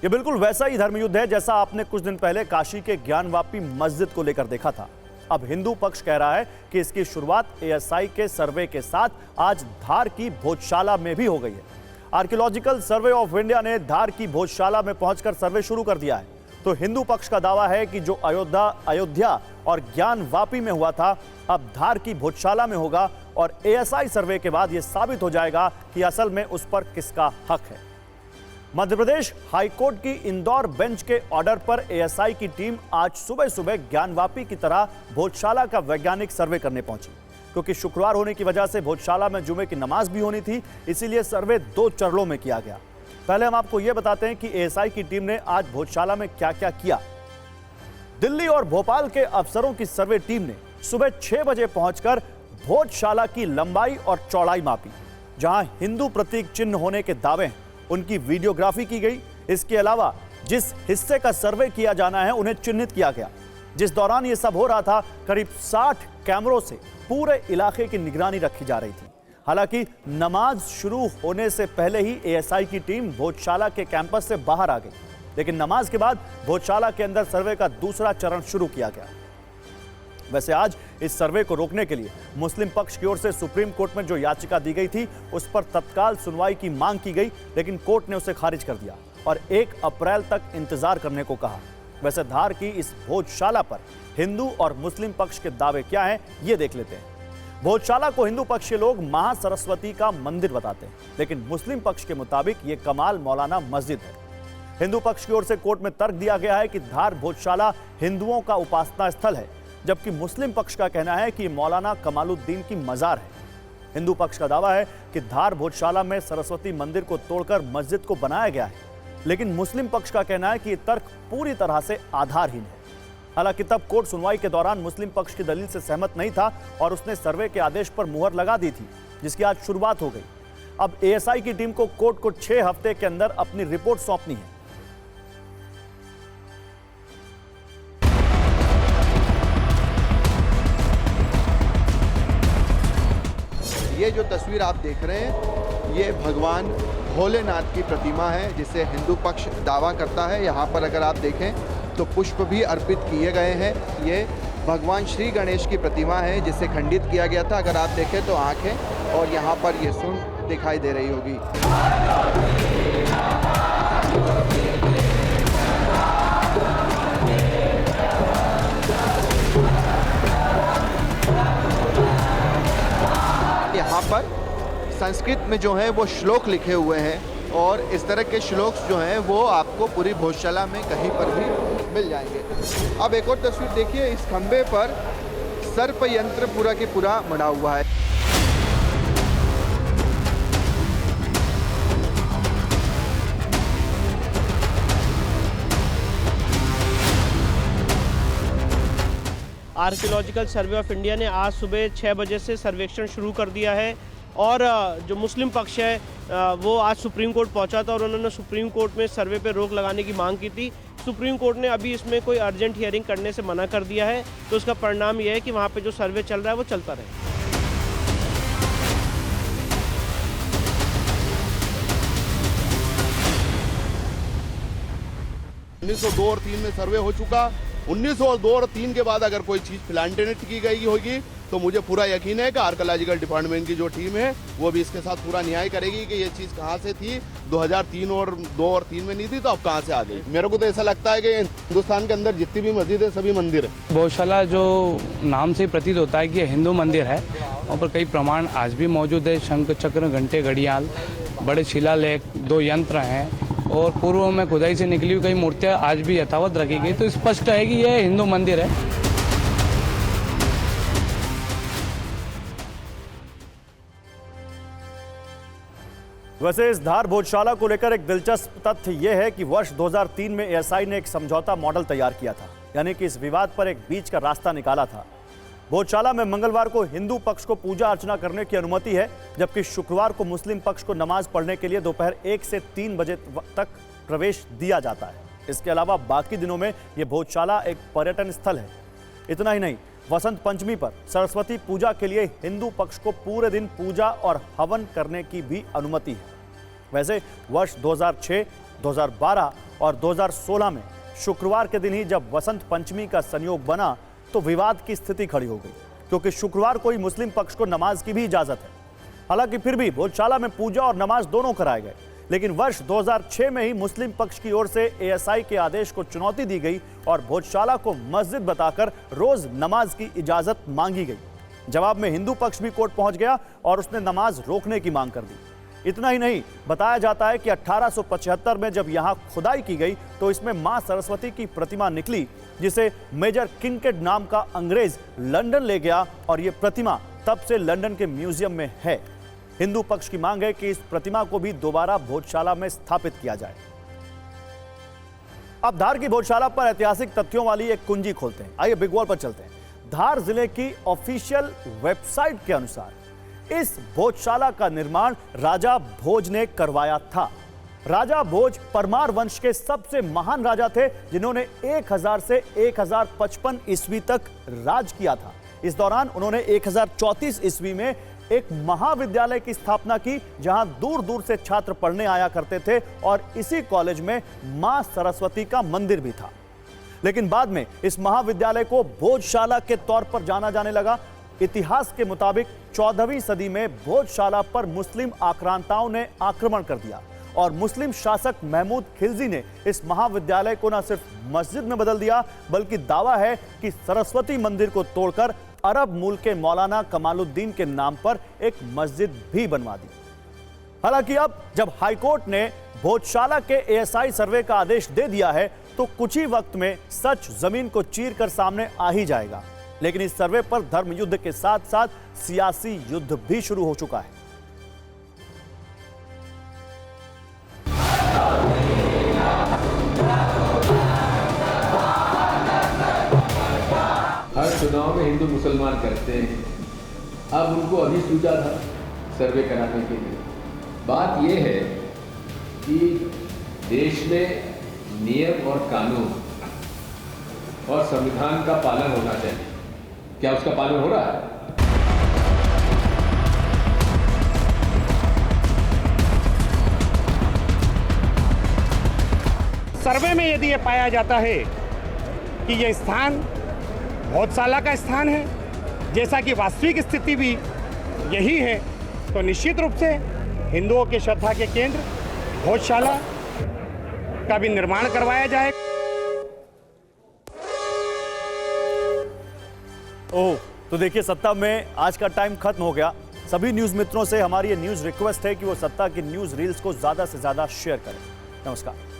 ये बिल्कुल वैसा ही धर्मयुद्ध है जैसा आपने कुछ दिन पहले काशी के ज्ञानवापी मस्जिद को लेकर देखा था। अब हिंदू पक्ष कह रहा है कि इसकी शुरुआत एएसआई के सर्वे के साथ आज धार की भोजशाला में भी हो गई है। आर्कियोलॉजिकल सर्वे ऑफ इंडिया ने धार की भोजशाला में पहुंचकर सर्वे शुरू कर दिया है। तो हिंदू पक्ष का दावा है कि जो अयोध्या और ज्ञानवापी में हुआ था, अब धार की भोजशाला में होगा और एएसआई सर्वे के बाद यह साबित हो जाएगा कि असल में उस पर किसका हक है। मध्य प्रदेश हाईकोर्ट की इंदौर बेंच के ऑर्डर पर एएसआई की टीम आज सुबह सुबह ज्ञानवापी की तरह भोजशाला का वैज्ञानिक सर्वे करने पहुंची। क्योंकि शुक्रवार होने की वजह से भोजशाला में जुमे की नमाज भी होनी थी, इसीलिए सर्वे 2 चरणों में किया गया। पहले हम आपको यह बताते हैं कि एएसआई की टीम ने आज भोजशाला में क्या क्या किया। दिल्ली और भोपाल के अफसरों की सर्वे टीम ने सुबह 6 बजे पहुंचकर भोजशाला की लंबाई और चौड़ाई मापी। जहां हिंदू प्रतीक चिन्ह होने के दावे हैं, उनकी वीडियोग्राफी की गई। इसके अलावा जिस हिस्से का सर्वे किया जाना है उन्हें चिन्हित किया गया। जिस दौरान यह सब हो रहा था, करीब 60 कैमरों से पूरे इलाके की निगरानी रखी जा रही थी। हालांकि नमाज शुरू होने से पहले ही एएसआई की टीम भोजशाला के कैंपस से बाहर आ गई, लेकिन नमाज के बाद भोजशाला के अंदर सर्वे का दूसरा चरण शुरू किया गया। वैसे आज इस सर्वे को रोकने के लिए मुस्लिम पक्ष की ओर से सुप्रीम कोर्ट में जो याचिका दी गई थी, उस पर तत्काल सुनवाई की मांग की गई, लेकिन कोर्ट ने उसे खारिज कर दिया और 1 अप्रैल तक इंतजार करने को कहा। वैसे धार की इस भोजशाला पर हिंदू और मुस्लिम पक्ष के दावे क्या हैं, ये देख लेते हैं। भोजशाला को हिंदू पक्ष के लोग महासरस्वती का मंदिर बताते हैं, लेकिन मुस्लिम पक्ष के मुताबिक ये कमाल मौलाना मस्जिद है। हिंदू पक्ष की ओर से कोर्ट में तर्क दिया गया है कि धार भोजशाला हिंदुओं का उपासना स्थल है, जबकि मुस्लिम पक्ष का कहना है कि मौलाना कमालुद्दीन की मजार है। हिंदू पक्ष का दावा है कि धार भोजशाला में सरस्वती मंदिर को तोड़कर मस्जिद को बनाया गया है, लेकिन मुस्लिम पक्ष का कहना है कि यह तर्क पूरी तरह से आधारहीन है। हालांकि तब कोर्ट सुनवाई के दौरान मुस्लिम पक्ष की दलील से सहमत नहीं था और उसने सर्वे के आदेश पर मुहर लगा दी थी, जिसकी आज शुरुआत हो गई। अब एएसआई की टीम को कोर्ट को 6 हफ्ते के अंदर अपनी रिपोर्ट सौंपनी है। ये जो तस्वीर आप देख रहे हैं, ये भगवान भोलेनाथ की प्रतिमा है, जिसे हिंदू पक्ष दावा करता है। यहाँ पर अगर आप देखें तो पुष्प भी अर्पित किए गए हैं। ये भगवान श्री गणेश की प्रतिमा है, जिसे खंडित किया गया था। अगर आप देखें तो आंखें और यहाँ पर ये सूंड दिखाई दे रही होगी। यहाँ पर संस्कृत में जो है वो श्लोक लिखे हुए हैं और इस तरह के श्लोक जो हैं वो आपको पूरी भोजशाला में कहीं पर भी मिल जाएंगे। अब एक और तस्वीर देखिए, इस खंबे पर सर्प यंत्र पूरा की पूरा मढ़ा हुआ है। आर्कियोलॉजिकल सर्वे ऑफ इंडिया ने आज सुबह 6 बजे से सर्वेक्षण शुरू कर दिया है और जो मुस्लिम पक्ष है वो आज सुप्रीम कोर्ट पहुंचा था और उन्होंने सुप्रीम कोर्ट में सर्वे पे रोक लगाने की मांग की थी। सुप्रीम कोर्ट ने अभी इसमें कोई अर्जेंट हियरिंग करने से मना कर दिया है, तो उसका परिणाम यह है कि वहाँ पे जो सर्वे चल रहा है वो चलता रहे। 1902 और 3 में सर्वे हो चुका। 1902 और 3 के बाद अगर कोई चीज़ प्लांटेनेट की गई होगी तो मुझे पूरा यकीन है कि आर्कियोलॉजिकल डिपार्टमेंट की जो टीम है वो भी इसके साथ पूरा न्याय करेगी कि ये चीज़ कहाँ से थी। 2003 और 2 और 3 में नहीं थी तो अब कहाँ से आ गई। मेरे को तो ऐसा लगता है कि हिंदुस्तान के अंदर जितनी भी मस्जिद है सभी मंदिर है। भोजशाला जो नाम से प्रतीत होता है कि ये हिंदू मंदिर है, वहाँ पर कई प्रमाण आज भी मौजूद है। शंख चक्र, घंटे, घड़ियाल, बड़े शिलालेख, 2 यंत्र हैं और पूर्व में खुदाई से निकली हुई कई मूर्तियाँ आज भी यथावत रखी गई। तो स्पष्ट है कि यह हिंदू मंदिर है। वैसे इस धार भोजशाला को लेकर एक दिलचस्प तथ्य यह है कि वर्ष 2003 में एएसआई ने एक समझौता मॉडल तैयार किया था, यानी कि इस विवाद पर एक बीच का रास्ता निकाला था। भोजशाला में मंगलवार को हिंदू पक्ष को पूजा अर्चना करने की अनुमति है, जबकि शुक्रवार को मुस्लिम पक्ष को नमाज पढ़ने के लिए दोपहर 1 से 3 बजे तक प्रवेश दिया जाता है। इसके अलावा बाकी दिनों में यह भोजशाला एक पर्यटन स्थल है। इतना ही नहीं, वसंत पंचमी पर सरस्वती पूजा के लिए हिंदू पक्ष को पूरे दिन पूजा और हवन करने की भी अनुमति है। वैसे वर्ष 2006, 2012 और 2016 में शुक्रवार के दिन ही जब वसंत पंचमी का संयोग बना तो विवाद की स्थिति खड़ी हो गई, क्योंकि शुक्रवार को ही मुस्लिम पक्ष को नमाज की भी इजाजत है। हालांकि फिर भी भोजशाला में पूजा और नमाज दोनों कराए गए, लेकिन वर्ष 2006 में ही मुस्लिम पक्ष की ओर से एएसआई के आदेश को चुनौती दी गई और भोजशाला को मस्जिद बताकर रोज नमाज की इजाजत मांगी गई। जवाब में हिंदू पक्ष भी कोर्ट पहुंच गया और उसने नमाज रोकने की मांग कर दी। इतना ही नहीं, बताया जाता है कि 1875 में जब यहां खुदाई की गई तो इसमें मां सरस्वती की प्रतिमा निकली, जिसे मेजर किंकेड नाम का अंग्रेज लंदन ले गया और यह प्रतिमा तब से लंदन के म्यूजियम में है। हिंदू पक्ष की मांग है कि इस प्रतिमा को भी दोबारा भोजशाला में स्थापित किया जाए। अब धार की भोजशाला पर ऐतिहासिक तथ्यों वाली एक कुंजी खोलते हैं। आइए बिग वॉल पर चलते हैं। धार जिले की ऑफिशियल वेबसाइट के अनुसार इस भोजशाला का निर्माण राजा भोज ने करवाया था। राजा भोज परमार वंश के सबसे महान राजा थे, जिन्होंने 1000 से 1055 ईस्वी तक राज किया था। इस दौरान उन्होंने 1034 ईस्वी में एक महाविद्यालय की स्थापना की, जहां दूर दूर से छात्र पढ़ने आया करते थे और इसी कॉलेज में मां सरस्वती का मंदिर भी था। लेकिन बाद में इस महाविद्यालय को भोजशाला के तौर पर जाना जाने लगा। इतिहास के मुताबिक 14वीं सदी में भोजशाला पर मुस्लिम आक्रांताओं ने आक्रमण कर दिया और मुस्लिम शासक महमूद खिलजी ने इस महाविद्यालय को न सिर्फ मस्जिद में बदल दिया, बल्कि दावा है कि सरस्वती मंदिर को तोड़कर अरब मूल के मौलाना कमालुद्दीन के नाम पर एक मस्जिद भी बनवा दी। हालांकि अब जब हाईकोर्ट ने भोजशाला के एएसआई सर्वे का आदेश दे दिया है तो कुछ ही वक्त में सच जमीन को चीर कर सामने आ ही जाएगा। लेकिन इस सर्वे पर धर्म युद्ध के साथ साथ सियासी युद्ध भी शुरू हो चुका है। हर चुनाव में हिंदू मुसलमान करते हैं, अब उनको अभी सूझा था सर्वे कराने के लिए। बात यह है कि देश में नियम और कानून और संविधान का पालन होना चाहिए। क्या उसका पालन हो रहा है? सर्वे में यदि ये पाया जाता है कि ये स्थान भोजशाला का स्थान है, जैसा कि वास्तविक स्थिति भी यही है, तो निश्चित रूप से हिंदुओं के श्रद्धा के केंद्र भोजशाला का भी निर्माण करवाया जाए। ओह, तो देखिए, सत्ता में आज का टाइम खत्म हो गया। सभी न्यूज मित्रों से हमारी ये न्यूज रिक्वेस्ट है कि वो सत्ता की न्यूज रील्स को ज्यादा से ज्यादा शेयर करें। नमस्कार।